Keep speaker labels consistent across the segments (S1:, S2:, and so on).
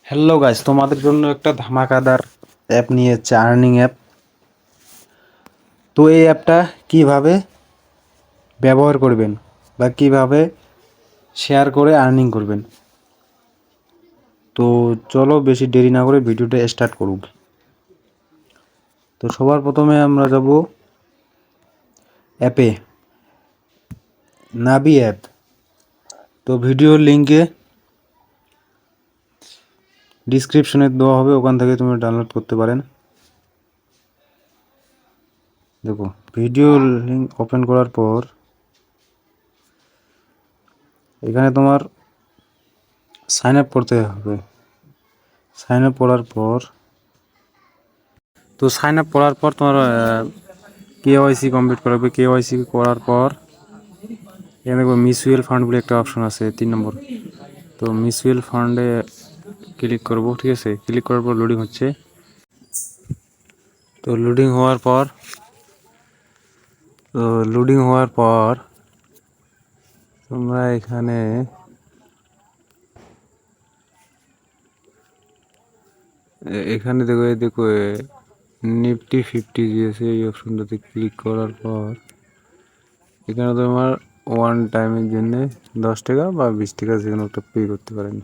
S1: Hello guys, তোমাদের জন্য একটা ধামাকাদার অ্যাপ নিয়ে এসেছে, আর্নিং অ্যাপ। তো এই অ্যাপটা কিভাবে ব্যবহার করবেন বা কিভাবে শেয়ার করে আর্নিং করবেন, তো চলো বেশি দেরি না করে ভিডিওটা স্টার্ট করুক। তো সবার প্রথমে আমরা যাব অ্যাপে, নাভি অ্যাপ। তো ভিডিওর লিঙ্কে ডিসক্রিপশনে দেওয়া হবে, ওখান থেকে তুমি ডাউনলোড করতে পারেন। দেখো, ভিডিও লিঙ্ক ওপেন করার পর এখানে তোমার সাইন আপ করতে হবে। সাইন আপ করার পর তোমার কেওয়াইসি কমপ্লিট করাবে। কেওয়াইসি করার পর এখানে দেখবো মিউচুয়াল ফান্ড বলে একটা অপশন আছে, 3 নম্বর। তো মিউচুয়াল ফান্ডে ক্লিক করব। ঠিক আছে, ক্লিক করার পর লোডিং হচ্ছে। তো লোডিং হওয়ার পর তোমরা এখানে এখানে দেখো, দেখো নিফটি 50 দিয়েছে। এই অপশনটাতে ক্লিক করার পর এখানে তোমার ওয়ান টাইমের জন্য 10 টাকা বা 20 টাকা যে কোনো একটা পে করতে পারেন।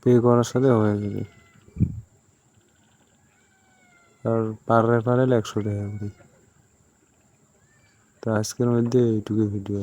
S1: পে করার সাথে হয়ে যাবে। আর পার রেফারেল 100 টাকা করে। তো আজকের মধ্যে এইটুকু ভিডিও।